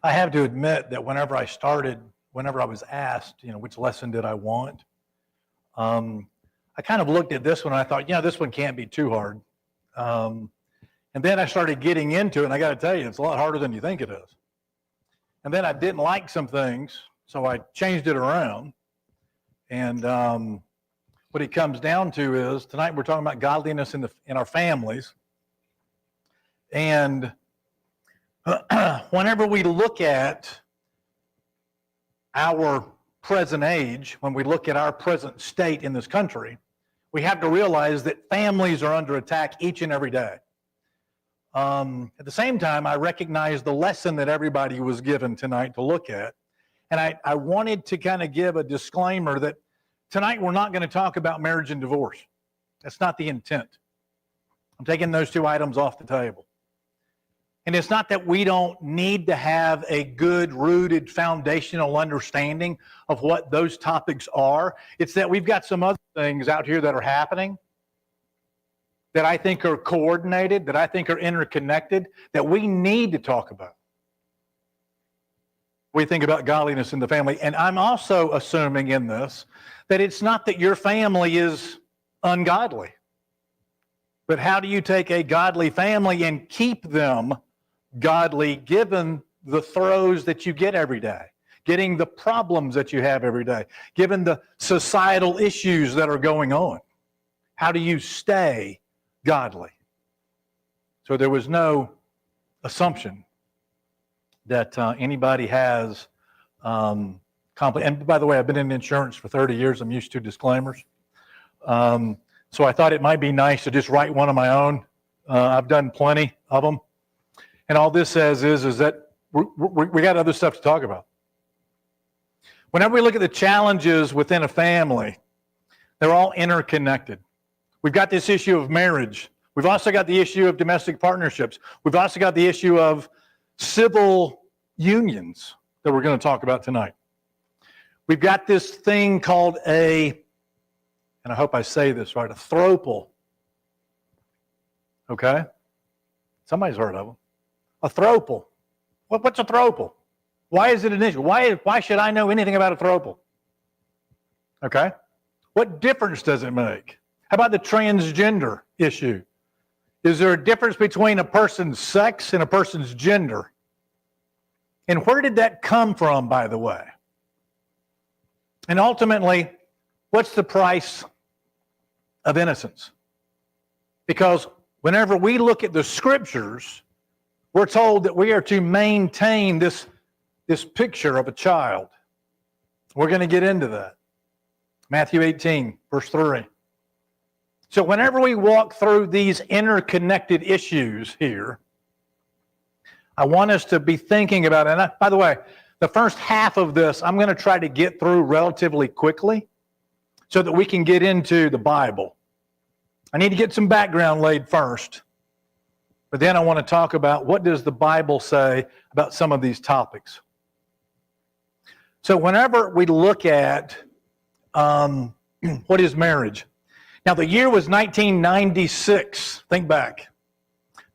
I have to admit that whenever I was asked, which lesson did I want, I kind of looked at this one and I thought, this one can't be too hard. And then I started getting into it, and I got to tell you, it's a lot harder than you think it is. And then I didn't like some things, so I changed it around. And what it comes down to is, tonight we're talking about godliness in our families. And whenever we look at our present age, when we look at our present state in this country, we have to realize that families are under attack each and every day. At the same time, I recognize the lesson that everybody was given tonight to look at. And I wanted to kind of give a disclaimer that tonight we're not going to talk about marriage and divorce. That's not the intent. I'm taking those two items off the table. And it's not that we don't need to have a good rooted foundational understanding of what those topics are. It's that we've got some other things out here that are happening that I think are coordinated, that I think are interconnected, that we need to talk about. We think about godliness in the family. And I'm also assuming in this that it's not that your family is ungodly, but how do you take a godly family and keep them godly given the throes that you get every day, getting the problems that you have every day, given the societal issues that are going on? How do you stay godly? So there was no assumption that anybody has and by the way, I've been in insurance for 30 years. I'm used to disclaimers. So I thought it might be nice to just write one of my own. I've done plenty of them. And all this says is that we got other stuff to talk about. Whenever we look at the challenges within a family, they're all interconnected. We've got this issue of marriage. We've also got the issue of domestic partnerships. We've also got the issue of civil unions that we're going to talk about tonight. We've got this thing called and I hope I say this right, a throuple. Okay? Somebody's heard of them. A throuple. What's a throuple? Why is it an issue? Why should I know anything about a throuple? Okay? What difference does it make? How about the transgender issue? Is there a difference between a person's sex and a person's gender? And where did that come from, by the way? And ultimately, what's the price of innocence? Because whenever we look at the scriptures, we're told that we are to maintain this picture of a child. We're going to get into that. Matthew 18, verse 3. So whenever we walk through these interconnected issues here, I want us to be thinking about it. And by the way, the first half of this, I'm going to try to get through relatively quickly so that we can get into the Bible. I need to get some background laid first. But then I want to talk about what does the Bible say about some of these topics. So whenever we look at what is marriage? Now the year was 1996. Think back.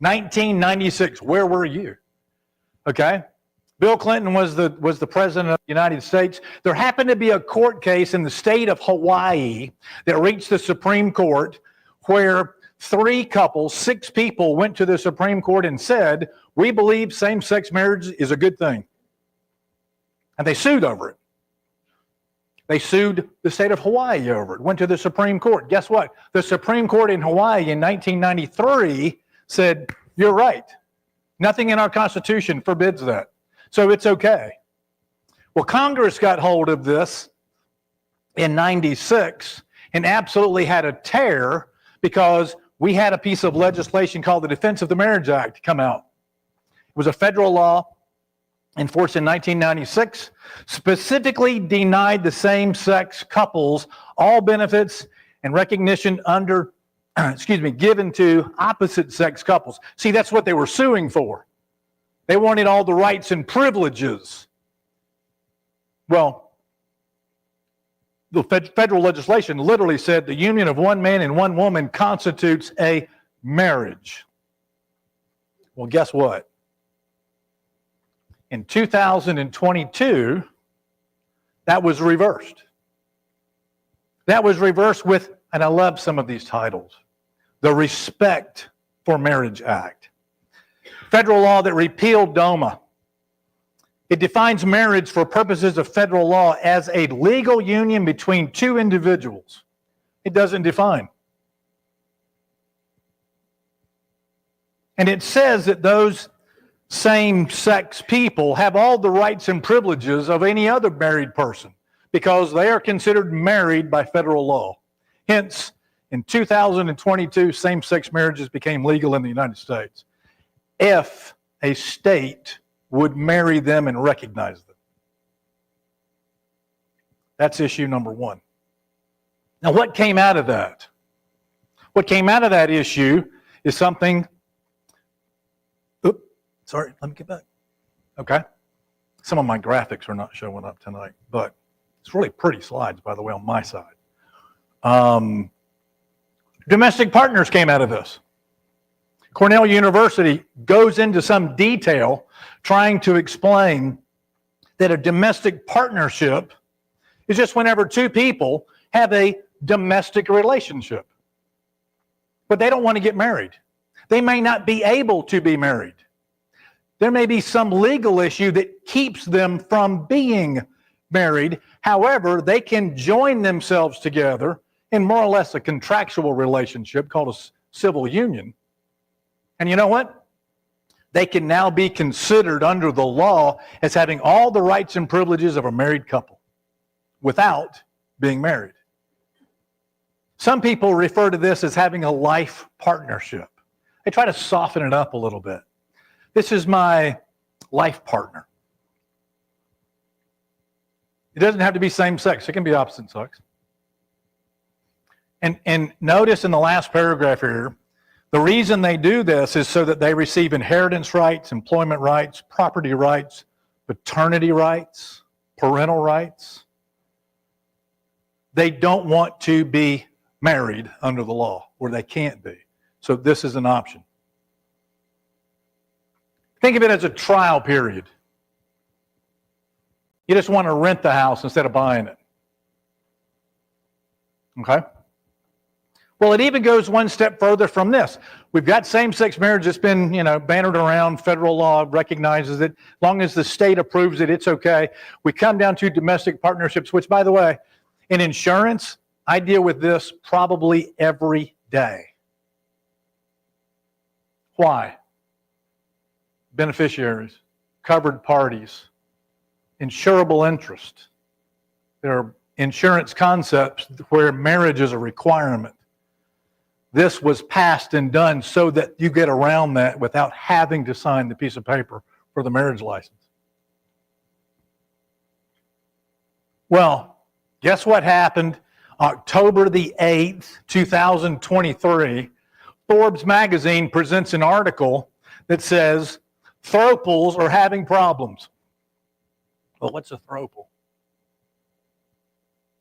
1996. Where were you? Okay. Bill Clinton was the president of the United States. There happened to be a court case in the state of Hawaii that reached the Supreme Court where 3 couples, 6 people went to the Supreme Court and said, we believe same-sex marriage is a good thing. And they sued over it. They sued the state of Hawaii over it, went to the Supreme Court. Guess what? The Supreme Court in Hawaii in 1993 said, you're right. Nothing in our Constitution forbids that. So it's okay. Well, Congress got hold of this in 96 and absolutely had a tear because we had a piece of legislation called the Defense of the Marriage Act come out. It was a federal law enforced in 1996, specifically denied the same-sex couples all benefits and recognition given to opposite-sex couples. See, that's what they were suing for. They wanted all the rights and privileges. Well, the federal legislation literally said the union of one man and one woman constitutes a marriage. Well, guess what? In 2022, that was reversed. That was reversed with, and I love some of these titles, the Respect for Marriage Act. Federal law that repealed DOMA. It defines marriage for purposes of federal law as a legal union between two individuals. It doesn't define. And it says that those same-sex people have all the rights and privileges of any other married person because they are considered married by federal law. Hence, in 2022, same-sex marriages became legal in the United States if a state would marry them and recognize them. That's issue number one. Now, what came out of that? What came out of that issue is something. Sorry, let me get back. Okay. Some of my graphics are not showing up tonight, but it's really pretty slides, by the way, on my side. Domestic partners came out of this. Cornell University goes into some detail trying to explain that a domestic partnership is just whenever two people have a domestic relationship, but they don't want to get married. They may not be able to be married. There may be some legal issue that keeps them from being married. However, they can join themselves together in more or less a contractual relationship called a civil union. And you know what? They can now be considered under the law as having all the rights and privileges of a married couple without being married. Some people refer to this as having a life partnership. They try to soften it up a little bit. This is my life partner. It doesn't have to be same sex. It can be opposite sex. And notice in the last paragraph here, the reason they do this is so that they receive inheritance rights, employment rights, property rights, paternity rights, parental rights. They don't want to be married under the law, or they can't be. So this is an option. Think of it as a trial period. You just want to rent the house instead of buying it. Okay? Well, it even goes one step further from this. We've got same-sex marriage that's been, bannered around. Federal law recognizes it. As long as the state approves it, it's okay. We come down to domestic partnerships, which, by the way, in insurance, I deal with this probably every day. Why? Beneficiaries, covered parties, insurable interest. There are insurance concepts where marriage is a requirement. This was passed and done so that you get around that without having to sign the piece of paper for the marriage license. Well, guess what happened October the 8th, 2023? Forbes magazine presents an article that says, Throples are having problems. Well, what's a throuple?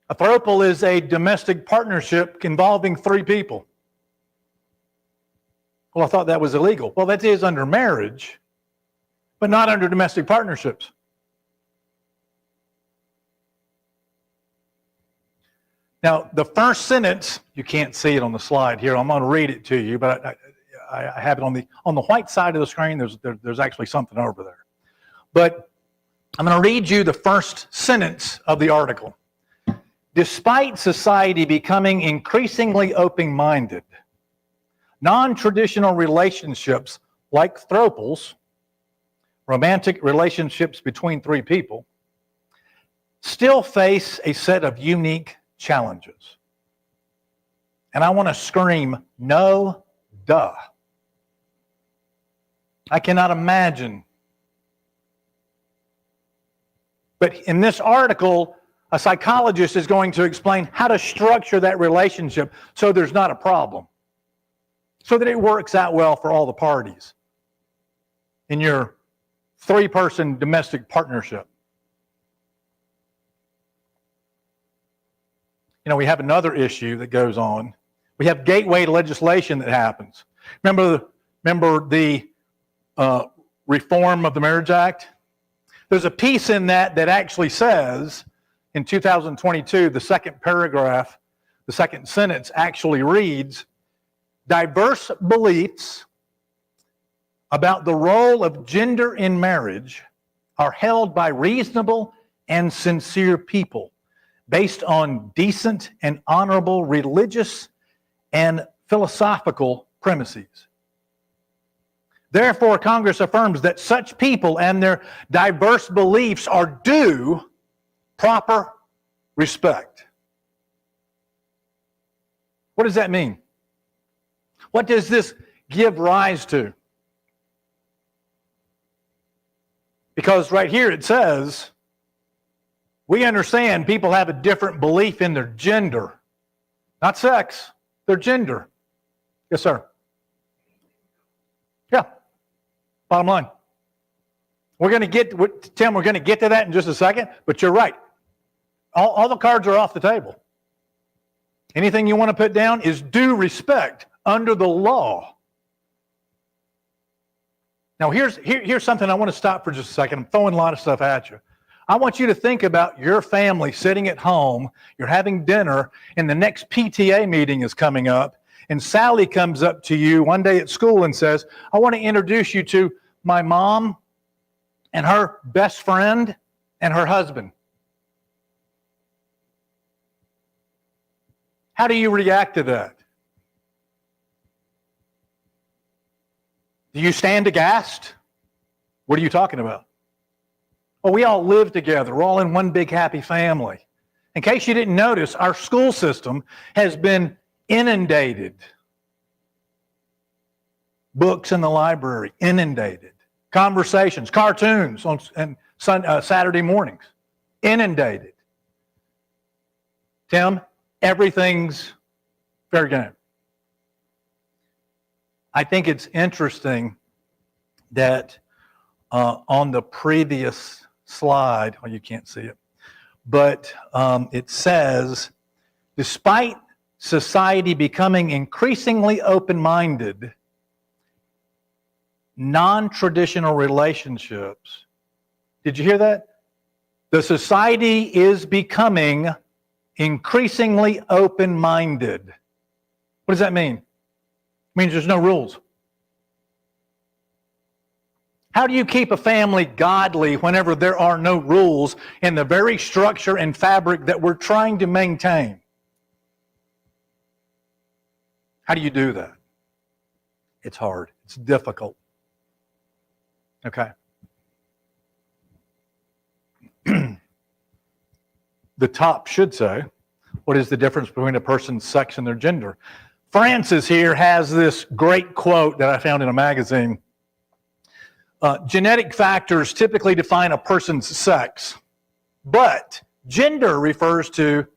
A throuple is a domestic partnership involving three people. Well, I thought that was illegal. Well, that is under marriage, but not under domestic partnerships. Now, the first sentence, you can't see it on the slide here. I'm going to read it to you, but I have it on the white side of the screen. There's actually something over there. But I'm going to read you the first sentence of the article. Despite society becoming increasingly open-minded, non-traditional relationships like throuples, romantic relationships between three people, still face a set of unique challenges. And I want to scream, no, duh. I cannot imagine. But in this article, a psychologist is going to explain how to structure that relationship so there's not a problem, so that it works out well for all the parties in your three-person domestic partnership. We have another issue that goes on. We have gateway legislation that happens. Remember the reform of the Marriage Act? There's a piece in that actually says, in 2022, the second paragraph, the second sentence actually reads, diverse beliefs about the role of gender in marriage are held by reasonable and sincere people based on decent and honorable religious and philosophical premises. Therefore, Congress affirms that such people and their diverse beliefs are due proper respect. What does that mean? What does this give rise to? Because right here it says, we understand people have a different belief in their gender. Not sex, their gender. Yes, sir. Yeah. Bottom line. We're going to get, Tim, we're going to get to that in just a second, but you're right. All the cards are off the table. Anything you want to put down is due respect under the law. Now, here's something I want to stop for just a second. I'm throwing a lot of stuff at you. I want you to think about your family sitting at home, you're having dinner, and the next PTA meeting is coming up, and Sally comes up to you one day at school and says, I want to introduce you to my mom and her best friend and her husband. How do you react to that? Do you stand aghast? What are you talking about? Well, we all live together. We're all in one big happy family. In case you didn't notice, our school system has been inundated. Books in the library, inundated. Conversations, cartoons on Saturday mornings, inundated. Tim, everything's fair game. I think it's interesting that on the previous slide, well, you can't see it, but it says, despite society becoming increasingly open-minded, non-traditional relationships, did you hear that? The society is becoming increasingly open-minded. What does that mean? It means there's no rules. How do you keep a family godly whenever there are no rules in the very structure and fabric that we're trying to maintain? How do you do that? It's hard. It's difficult. Okay. The top should say, what is the difference between a person's sex and their gender? Francis here has this great quote that I found in a magazine. Genetic factors typically define a person's sex, but gender refers to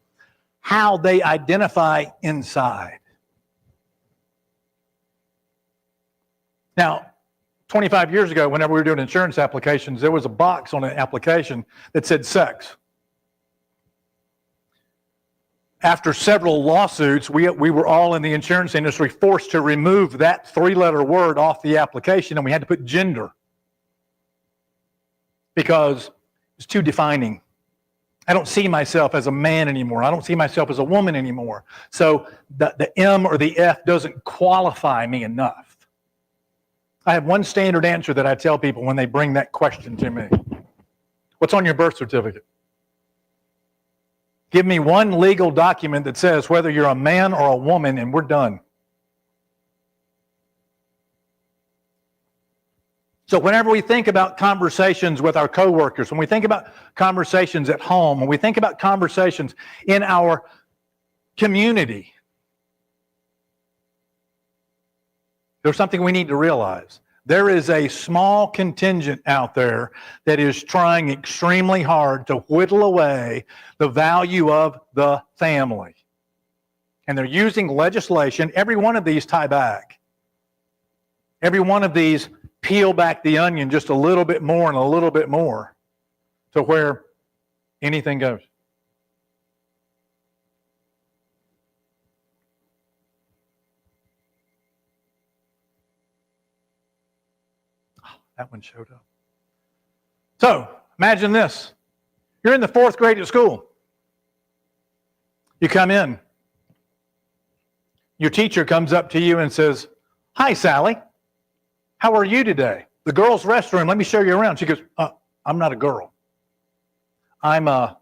how they identify inside. Now, 25 years ago, whenever we were doing insurance applications, there was a box on an application that said sex. After several lawsuits, we were all in the insurance industry forced to remove that three-letter word off the application, and we had to put gender because it's too defining. I don't see myself as a man anymore. I don't see myself as a woman anymore. So the M or the F doesn't qualify me enough. I have one standard answer that I tell people when they bring that question to me. What's on your birth certificate? Give me one legal document that says whether you're a man or a woman, and we're done. So whenever we think about conversations with our coworkers, when we think about conversations at home, when we think about conversations in our community, there's something we need to realize. There is a small contingent out there that is trying extremely hard to whittle away the value of the family. And they're using legislation. Every one of these tie back. Every one of these peel back the onion just a little bit more and a little bit more to where anything goes. That one showed up. So, Imagine this. You're in the 4th grade at school. You come in. Your teacher comes up to you and says, "Hi, Sally. How are you today? The girls' restroom. Let me show you around." She goes, "I'm not a girl. I'm a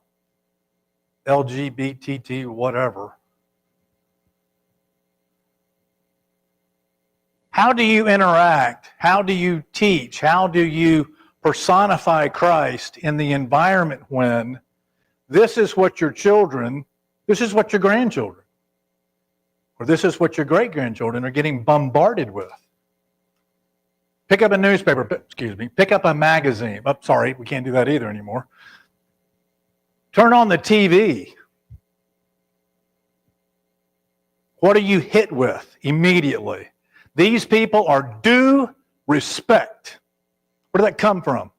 LGBT whatever." How do you interact? How do you teach? How do you personify Christ in the environment when this is what your children, this is what your grandchildren, or this is what your great-grandchildren are getting bombarded with? Pick up a newspaper, pick up a magazine. Oh, sorry, we can't do that either anymore. Turn on the TV. What are you hit with immediately? These people are due respect. Where did that come from?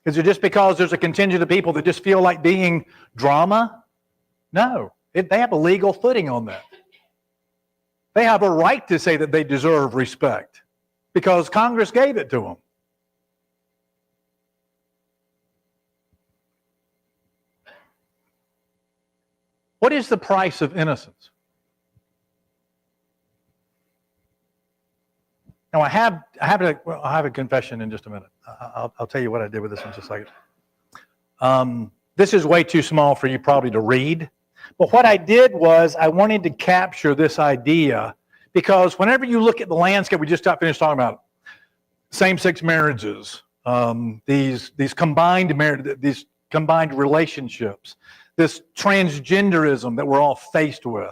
Is it just because there's a contingent of people that just feel like being drama? No, they have a legal footing on that. They have a right to say that they deserve respect because Congress gave it to them. What is the price of innocence? Now, I have a confession in just a minute. I'll tell you what I did with this in just a second. This is way too small for you probably to read. But what I did was I wanted to capture this idea because whenever you look at the landscape, we just got finished talking about same-sex marriages, these combined relationships, this transgenderism that we're all faced with.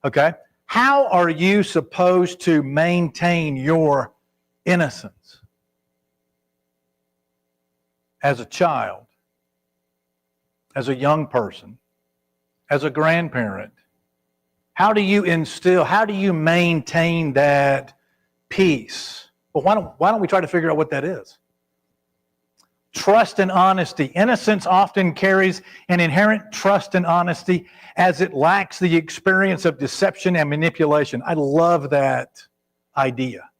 Okay? How are you supposed to maintain your innocence as a child, as a young person, as a grandparent? How do you maintain that peace? Well, why don't we try to figure out what that is? Trust and honesty. Innocence often carries an inherent trust and honesty as it lacks the experience of deception and manipulation. I love that idea.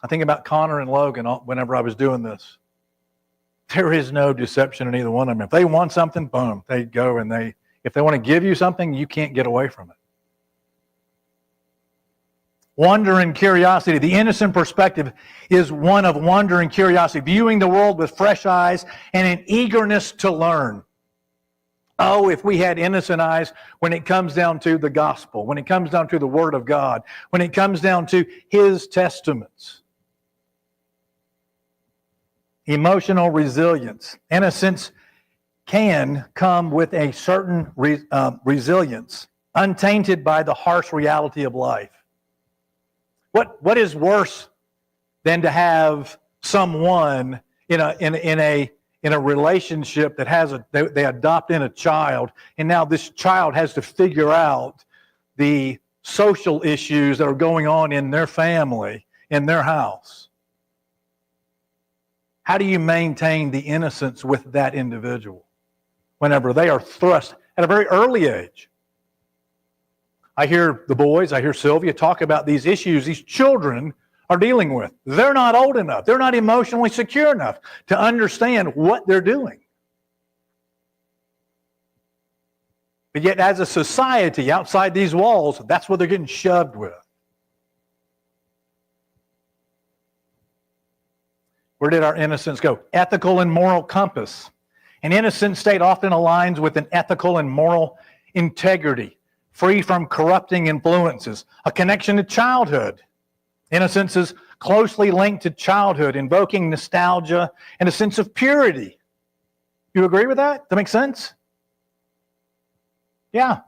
I think about Connor and Logan whenever I was doing this. There is no deception in either one of them. If they want something, boom, they go and if they want to give you something, you can't get away from it. Wonder and curiosity. The innocent perspective is one of wonder and curiosity, viewing the world with fresh eyes and an eagerness to learn. Oh, if we had innocent eyes when it comes down to the gospel, when it comes down to the Word of God, when it comes down to His testaments. Emotional resilience. Innocence can come with a certain resilience, untainted by the harsh reality of life. What is worse than to have someone in a relationship that they adopt in a child, and now this child has to figure out the social issues that are going on in their family, in their house? How do you maintain the innocence with that individual whenever they are thrust at a very early age? I hear the boys, I hear Sylvia talk about these issues these children are dealing with. They're not old enough. They're not emotionally secure enough to understand what they're doing. But yet, as a society outside these walls, that's what they're getting shoved with. Where did our innocence go? Ethical and moral compass. An innocent state often aligns with an ethical and moral integrity, free from corrupting influences, a connection to childhood. Innocence is closely linked to childhood, invoking nostalgia and a sense of purity. You agree with that? Does that make sense? Yeah.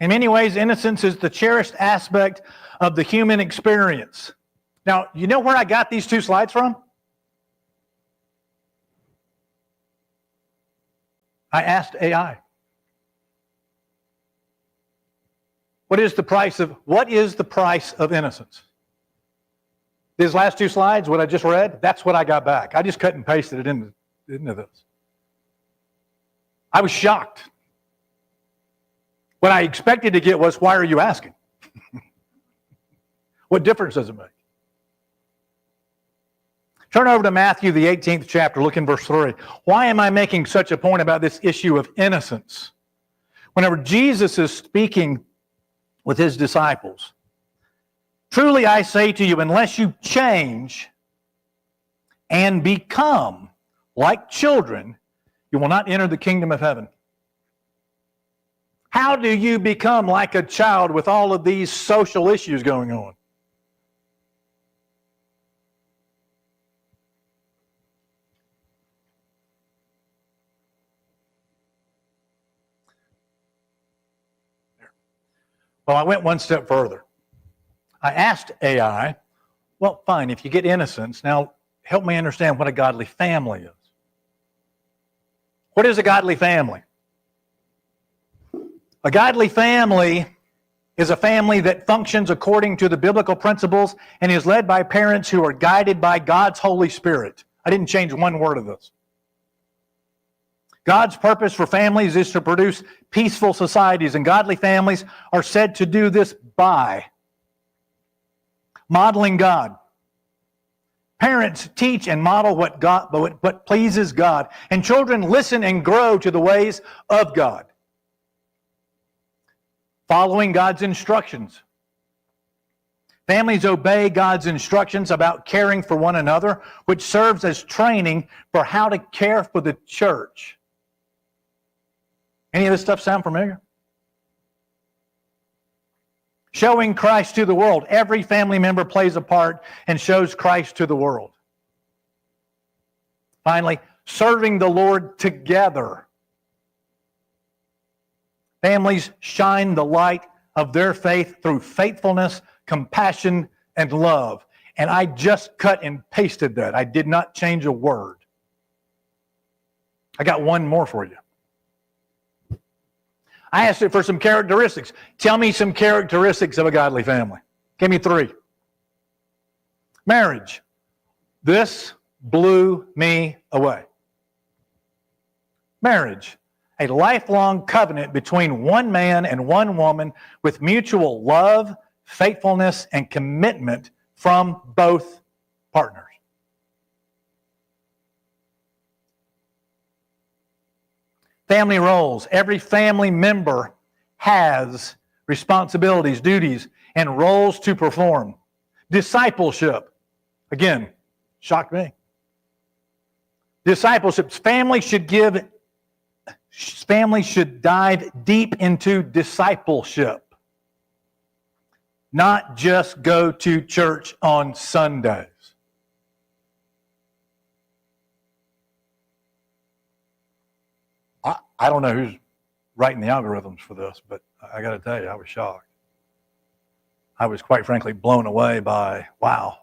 In many ways, innocence is the cherished aspect of the human experience. Now, you know where I got these two slides from? I asked AI. What is the price of innocence? These last two slides, what I just read, that's what I got back. I just cut and pasted it into this. I was shocked. What I expected to get was, why are you asking? What difference does it make? Turn over to Matthew, the 18th chapter. Look in verse 3. Why am I making such a point about this issue of innocence? Whenever Jesus is speaking with his disciples, truly I say to you, unless you change and become like children, you will not enter the kingdom of heaven. How do you become like a child with all of these social issues going on? Well, I went one step further. I asked AI, well, fine, if you get innocence, now help me understand what a godly family is. What is a godly family? A godly family is a family that functions according to the biblical principles and is led by parents who are guided by God's Holy Spirit. I didn't change one word of this. God's purpose for families is to produce peaceful societies, and godly families are said to do this by modeling God. Parents teach and model what pleases God, and children listen and grow to the ways of God, following God's instructions. Families obey God's instructions about caring for one another, which serves as training for how to care for the church. Any of this stuff sound familiar? Showing Christ to the world. Every family member plays a part and shows Christ to the world. Finally, serving the Lord together. Families shine the light of their faith through faithfulness, compassion, and love. And I just cut and pasted that. I did not change a word. I got one more for you. I asked it for some characteristics. Tell me some characteristics of a godly family. Give me 3. Marriage. This blew me away. Marriage. A lifelong covenant between one man and one woman with mutual love, faithfulness, and commitment from both partners. Family roles. Every family member has responsibilities, duties, and roles to perform. Discipleship. Again, shocked me. Discipleship. Families should dive deep into discipleship, not just go to church on Sundays. I don't know who's writing the algorithms for this, but I got to tell you, I was shocked. I was quite frankly blown away by, wow.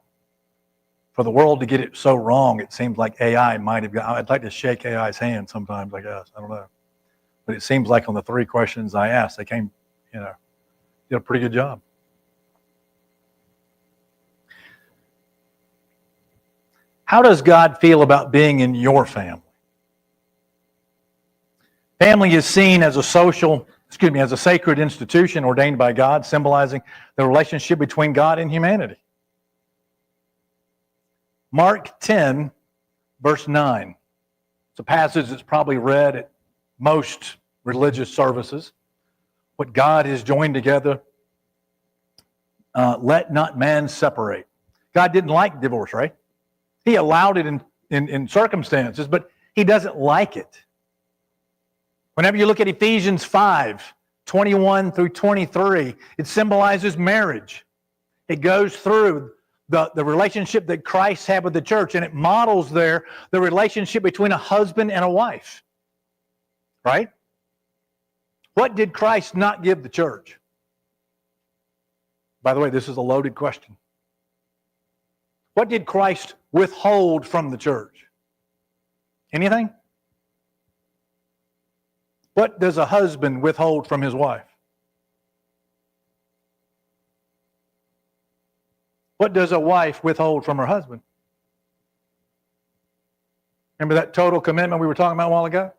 For the world to get it so wrong, it seems like AI might have got, I'd like to shake AI's hand sometimes, I guess. I don't know. But it seems like on the 3 questions I asked, they came, did a pretty good job. How does God feel about being in your family? Family is seen as a sacred institution ordained by God, symbolizing the relationship between God and humanity. Mark 10, verse 9. It's a passage that's probably read at most religious services. What God has joined together, let not man separate. God didn't like divorce, right? He allowed it in circumstances, but he doesn't like it. Whenever you look at Ephesians 5, 21 through 23, it symbolizes marriage. It goes through the relationship that Christ had with the church, and it models there the relationship between a husband and a wife. Right? What did Christ not give the church? By the way, this is a loaded question. What did Christ withhold from the church? Anything? What does a husband withhold from his wife? What does a wife withhold from her husband? Remember that total commitment we were talking about a while ago?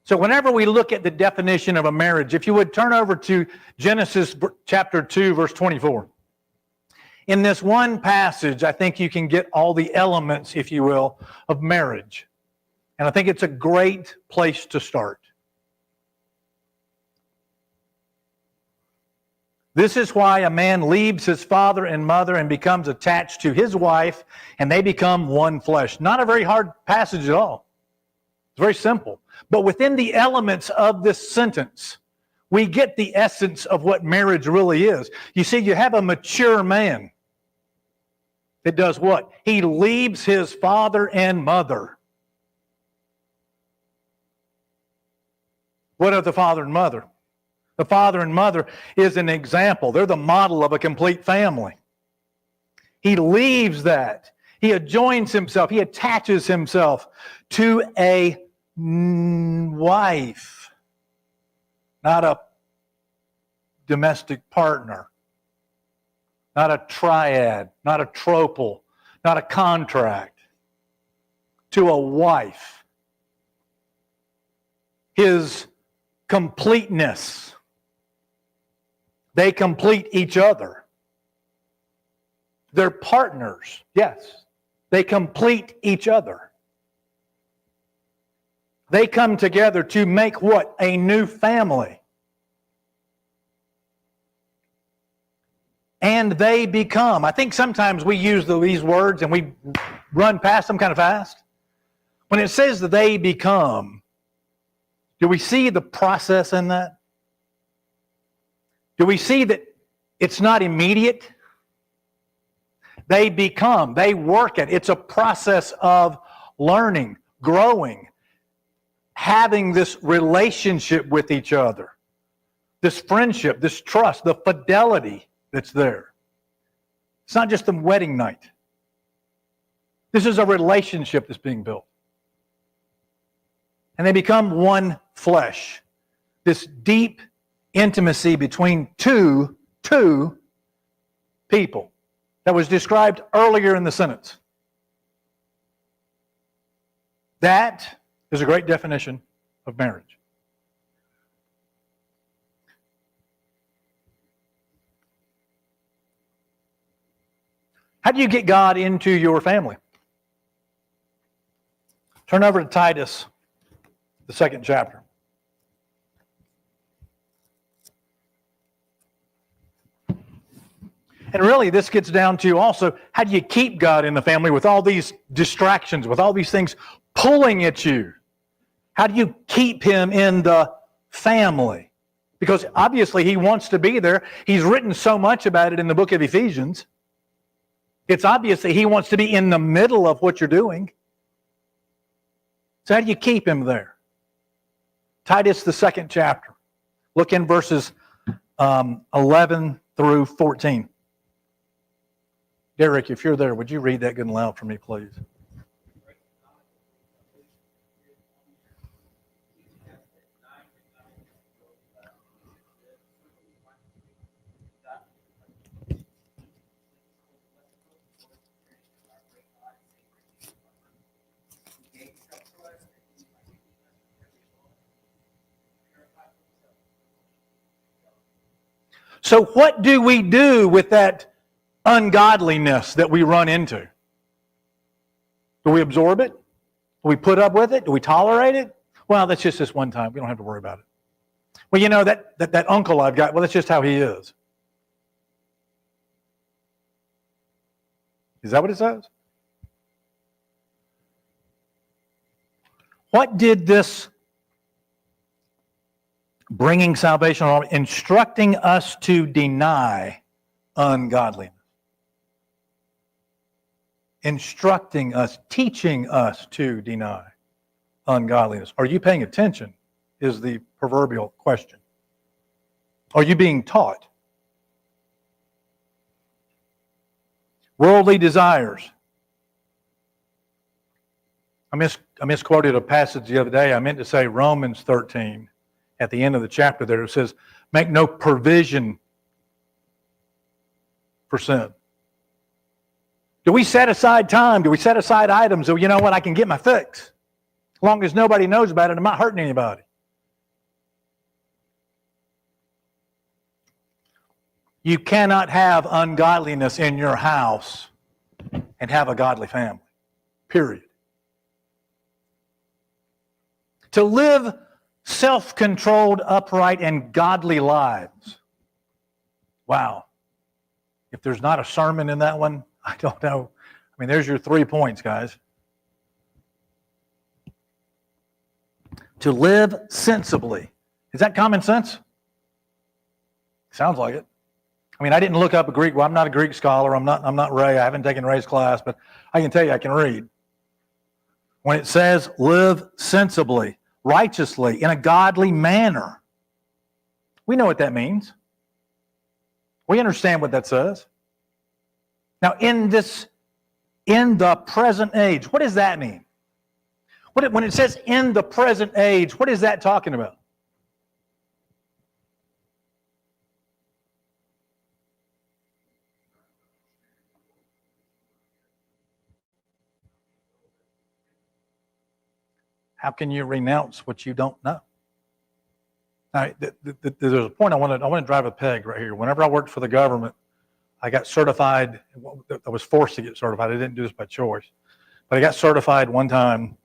So whenever we look at the definition of a marriage, if you would turn over to Genesis chapter 2, verse 24. In this one passage, I think you can get all the elements, if you will, of marriage. And I think it's a great place to start. This is why a man leaves his father and mother and becomes attached to his wife, and they become one flesh. Not a very hard passage at all. It's very simple. But within the elements of this sentence, we get the essence of what marriage really is. You see, you have a mature man that does what? He leaves his father and mother. What are the father and mother? The father and mother is an example. They're the model of a complete family. He leaves that. He adjoins himself. He attaches himself to a wife, not a domestic partner, not a triad, not a tropal, not a contract, to a wife. His completeness. They complete each other. They're partners, yes. They complete each other. They come together to make what? A new family. And they become. I think sometimes we use these words and we run past them kind of fast. When it says that they become, do we see the process in that? Do we see that it's not immediate? They become, they work it. It's a process of learning, growing, having this relationship with each other, this friendship, this trust, the fidelity that's there. It's not just the wedding night. This is a relationship that's being built. And they become one flesh. This deep intimacy between two people that was described earlier in the sentence. That is a great definition of marriage. How do you get God into your family? Turn over to Titus, the 2nd chapter. And really, this gets down to also, how do you keep God in the family with all these distractions, with all these things pulling at you? How do you keep Him in the family? Because obviously He wants to be there. He's written so much about it in the book of Ephesians. It's obvious that He wants to be in the middle of what you're doing. So how do you keep Him there? Titus, the 2nd chapter. Look in verses 11 through 14. Derek, if you're there, would you read that good and loud for me, please? So what do we do with that ungodliness that we run into? Do we absorb it? Do we put up with it? Do we tolerate it? Well, that's just this one time. We don't have to worry about it. Well, you know, that uncle I've got, well, that's just how he is. Is that what it says? What did this bringing salvation on? Instructing us to deny ungodliness. Instructing us, teaching us to deny ungodliness. Are you paying attention is the proverbial question. Are you being taught? Worldly desires. I misquoted a passage the other day. I meant to say Romans 13 at the end of the chapter there. It says, make no provision for sin. Do we set aside time? Do we set aside items? So, you know what, I can get my fix. As long as nobody knows about it, I'm not hurting anybody. You cannot have ungodliness in your house and have a godly family. Period. To live self-controlled, upright, and godly lives. Wow. If there's not a sermon in that one, I don't know. I mean, there's your 3 points, guys. To live sensibly. Is that common sense? Sounds like it. I mean, I didn't look up a Greek. Well, I'm not a Greek scholar. I'm not Ray. I haven't taken Ray's class, but I can tell you I can read. When it says live sensibly, righteously, in a godly manner, we know what that means. We understand what that says. Now, in the present age, what does that mean? When it says in the present age, what is that talking about? How can you renounce what you don't know? Now, there's a point I want to drive a peg right here. Whenever I worked for the government, I got certified. I was forced to get certified. I didn't do this by choice. But I got certified one time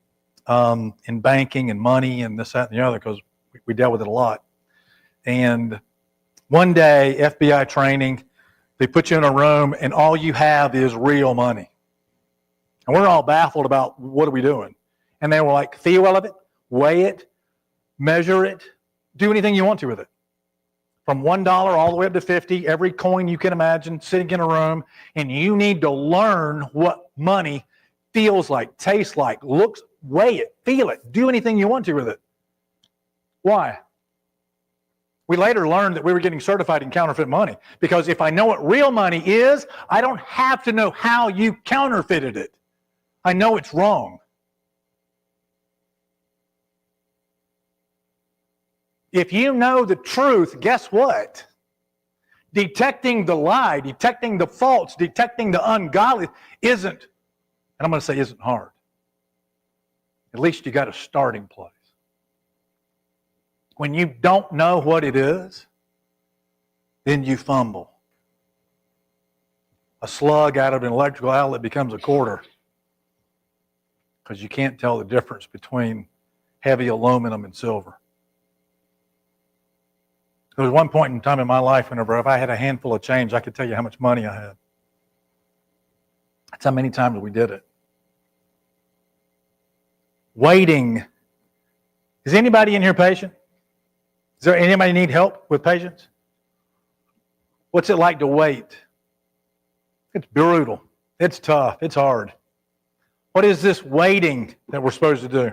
in banking and money and this, that, and the other because we dealt with it a lot. And one day, FBI training, they put you in a room and all you have is real money. And we're all baffled about what are we doing? And they were like, feel of it, weigh it, measure it, do anything you want to with it. From $1 all the way up to 50, every coin you can imagine sitting in a room, and you need to learn what money feels like, tastes like, looks, weigh it, feel it, do anything you want to with it. Why? We later learned that we were getting certified in counterfeit money because if I know what real money is, I don't have to know how you counterfeited it. I know it's wrong. If you know the truth, guess what? Detecting the lie, detecting the false, detecting the ungodly isn't, and I'm going to say isn't hard. At least you got a starting place. When you don't know what it is, then you fumble. A slug out of an electrical outlet becomes a quarter because you can't tell the difference between heavy aluminum and silver. There was one point in time in my life whenever if I had a handful of change, I could tell you how much money I had. That's how many times we did it. Waiting. Is anybody in here patient? Is there anybody need help with patience? What's it like to wait? It's brutal. It's tough. It's hard. What is this waiting that we're supposed to do?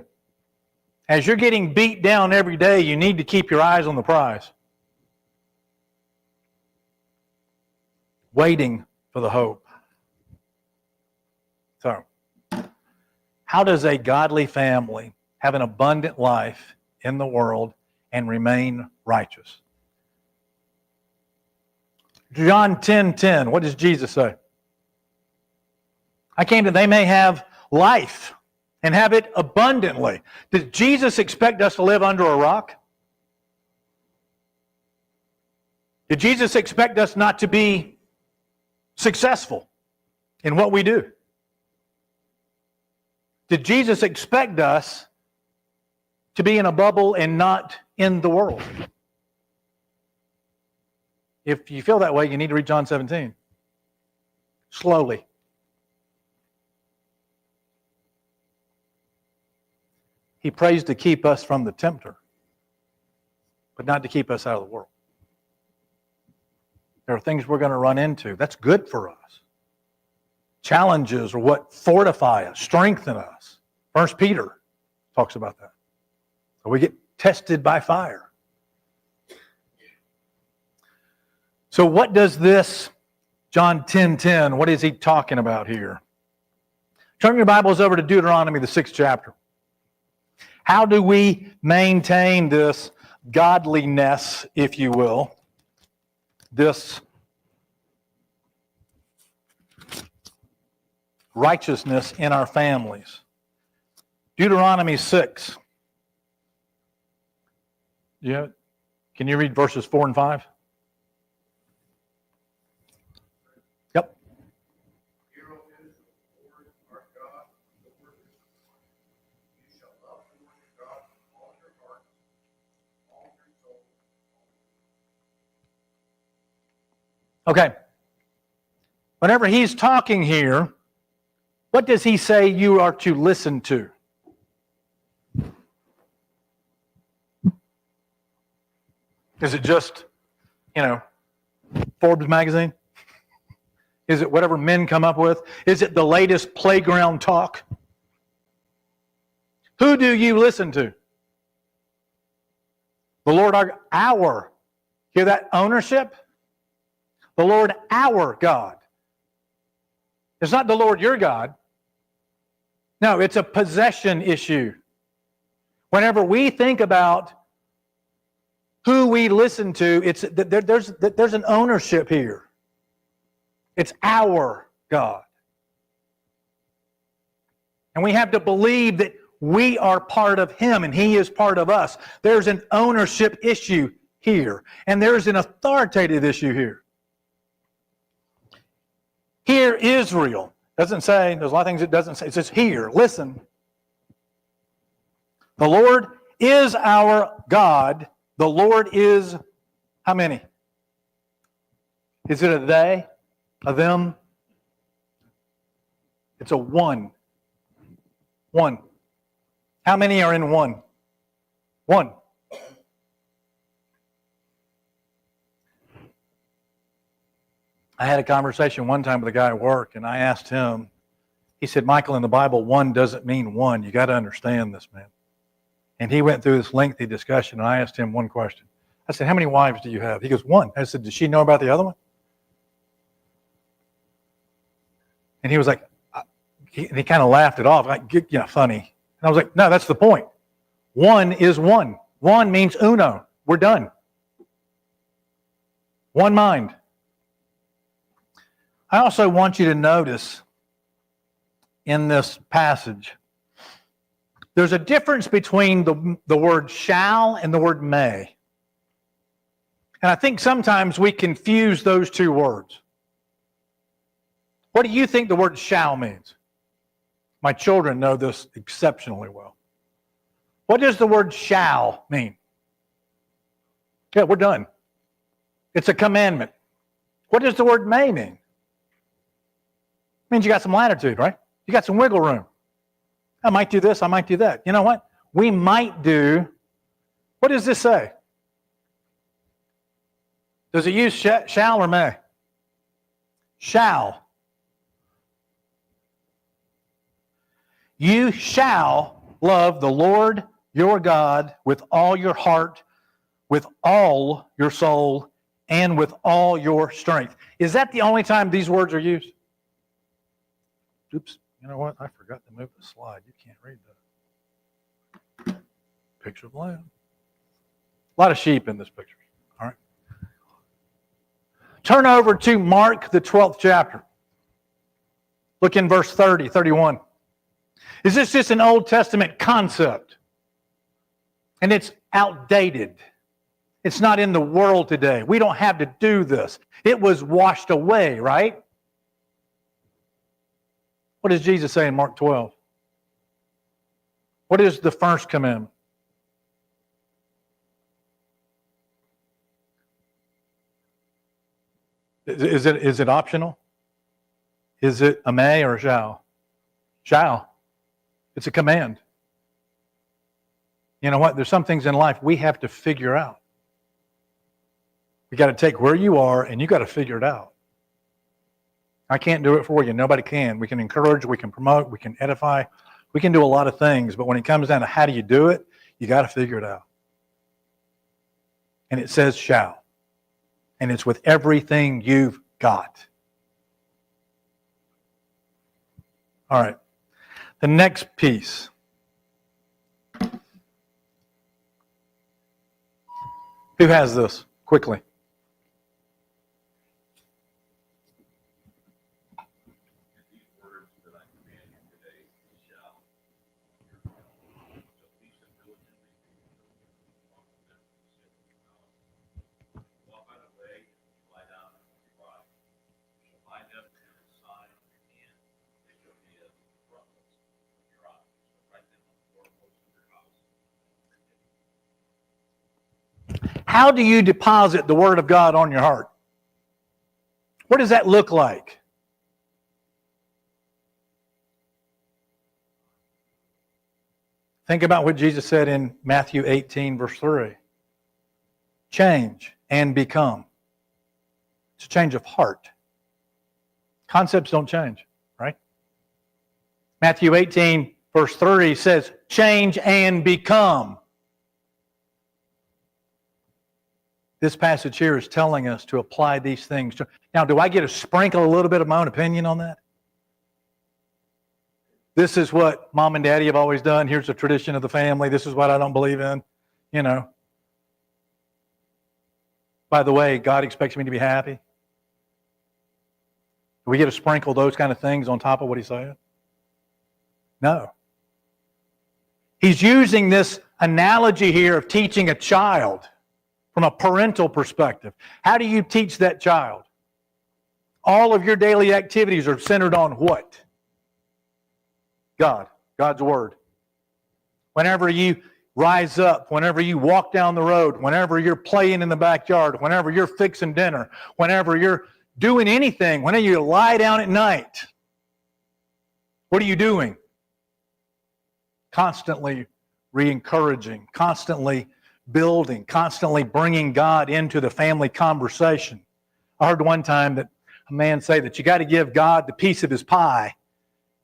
As you're getting beat down every day, you need to keep your eyes on the prize. Waiting for the hope. So, how does a godly family have an abundant life in the world and remain righteous? John 10:10, what does Jesus say? I came that they may have life and have it abundantly. Did Jesus expect us to live under a rock? Did Jesus expect us not to be successful in what we do? Did Jesus expect us to be in a bubble and not in the world? If you feel that way, you need to read John 17. Slowly. He prays to keep us from the tempter, but not to keep us out of the world. There are things we're going to run into. That's good for us. Challenges are what fortify us, strengthen us. 1 Peter talks about that. So we get tested by fire. So what does this John 10:10, what is he talking about here? Turn your Bibles over to Deuteronomy, the 6th chapter. How do we maintain this godliness, if you will? This righteousness in our families. Deuteronomy 6. Yeah. Can you read verses 4 and 5? Okay. Whenever he's talking here, what does he say you are to listen to? Is it just, Forbes magazine? Is it whatever men come up with? Is it the latest playground talk? Who do you listen to? The Lord our. Hear that ownership? The Lord our God. It's not the Lord your God. No, it's a possession issue. Whenever we think about who we listen to, there's an ownership here. It's our God. And we have to believe that we are part of Him and He is part of us. There's an ownership issue here. And there's an authoritative issue here. Hear Israel. Doesn't say, there's a lot of things it doesn't say. It says hear, listen. The Lord is our God. The Lord is how many? Is it a they? A them? It's a one. One. How many are in one? One. I had a conversation one time with a guy at work, and I asked him, he said, Michael, in the Bible, one doesn't mean one. You got to understand this, man. And he went through this lengthy discussion, and I asked him one question. I said, how many wives do you have? He goes, one. I said, does she know about the other one? And he was like, he kind of laughed it off, like, funny. And I was like, no, that's the point. One is one. One means uno. We're done. One mind. I also want you to notice in this passage, there's a difference between the word shall and the word may. And I think sometimes we confuse those two words. What do you think the word shall means? My children know this exceptionally well. What does the word shall mean? Yeah, we're done. It's a commandment. What does the word may mean? It means you got some latitude, right? You got some wiggle room. I might do this, I might do that. You know what? We might do, what does this say? Does it use shall or may? Shall. You shall love the Lord your God with all your heart, with all your soul, and with all your strength. Is that the only time these words are used? Oops, you know what? I forgot to move the slide. You can't read that. Picture of lamb. A lot of sheep in this picture. All right. Turn over to Mark, the 12th chapter. Look in verse 30, 31. Is this just an Old Testament concept? And it's outdated. It's not in the world today. We don't have to do this. It was washed away, right? What does Jesus say in Mark 12? What is the first commandment? Is it optional? Is it a may or a shall? Shall. It's a command. You know what? There's some things in life we have to figure out. You got to take where you are and you got to figure it out. I can't do it for you. Nobody can. We can encourage, we can promote, we can edify, we can do a lot of things, but when it comes down to how do you do it, you got to figure it out. And it says shall. And it's with everything you've got. All right. The next piece. Who has this? Quickly. How do you deposit the Word of God on your heart? What does that look like? Think about what Jesus said in Matthew 18, verse 3. Change and become. It's a change of heart. Concepts don't change, right? Matthew 18, verse 3 says, change and become. This passage here is telling us to apply these things. Now, do I get to sprinkle a little bit of my own opinion on that? This is what mom and daddy have always done. Here's the tradition of the family. This is what I don't believe in. You know. By the way, God expects me to be happy. Do we get to sprinkle those kind of things on top of what he said? No. He's using this analogy here of teaching a child from a parental perspective. How do you teach that child? All of your daily activities are centered on what? God, God's Word. Whenever you rise up, whenever you walk down the road, whenever you're playing in the backyard, whenever you're fixing dinner, whenever you're doing anything, whenever you lie down at night, what are you doing? Constantly re-encouraging, constantly building, constantly bringing God into the family conversation. I heard one time that a man say that you got to give God the piece of his pie.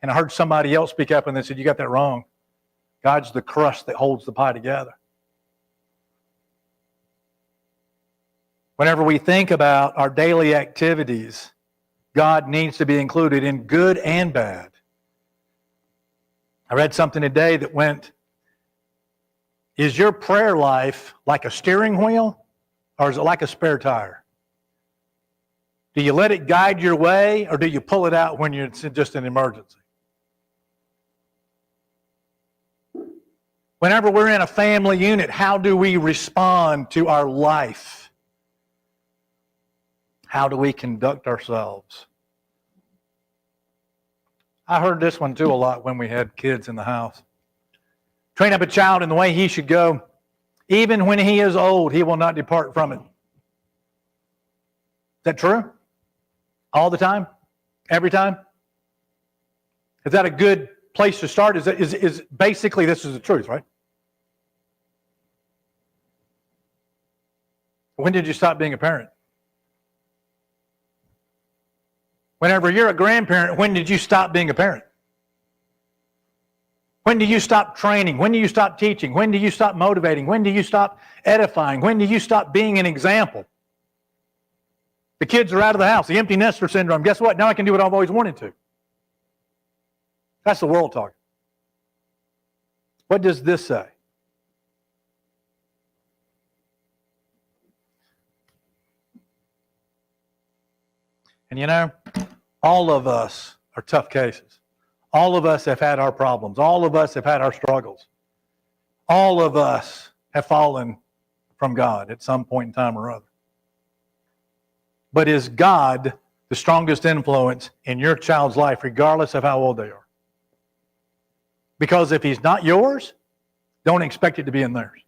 And I heard somebody else speak up and they said, you got that wrong. God's the crust that holds the pie together. Whenever we think about our daily activities, God needs to be included in good and bad. I read something today that went, is your prayer life like a steering wheel or is it like a spare tire? Do you let it guide your way or do you pull it out when it's just an emergency? Whenever we're in a family unit, how do we respond to our life? How do we conduct ourselves? I heard this one too a lot when we had kids in the house. Train up a child in the way he should go. Even when he is old, he will not depart from it. Is that true? All the time? Every time? Is that a good place to start? Is basically this is the truth, right? When did you stop being a parent? Whenever you're a grandparent, when did you stop being a parent? When do you stop training? When do you stop teaching? When do you stop motivating? When do you stop edifying? When do you stop being an example? The kids are out of the house, the empty nester syndrome. Guess what? Now I can do what I've always wanted to. That's the world talking. What does this say? And you know, all of us are tough cases. All of us have had our problems. All of us have had our struggles. All of us have fallen from God at some point in time or other. But is God the strongest influence in your child's life, regardless of how old they are? Because if he's not yours, don't expect it to be in theirs.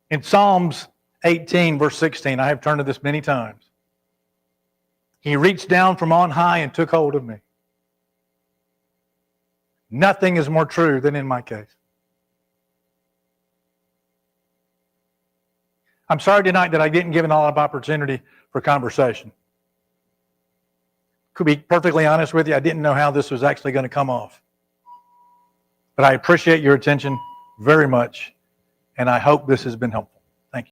In Psalms 18, verse 16, I have turned to this many times. He reached down from on high and took hold of me. Nothing is more true than in my case. I'm sorry tonight that I didn't give a lot of opportunity for conversation. Could be perfectly honest with you, I didn't know how this was actually going to come off. But I appreciate your attention very much, and I hope this has been helpful.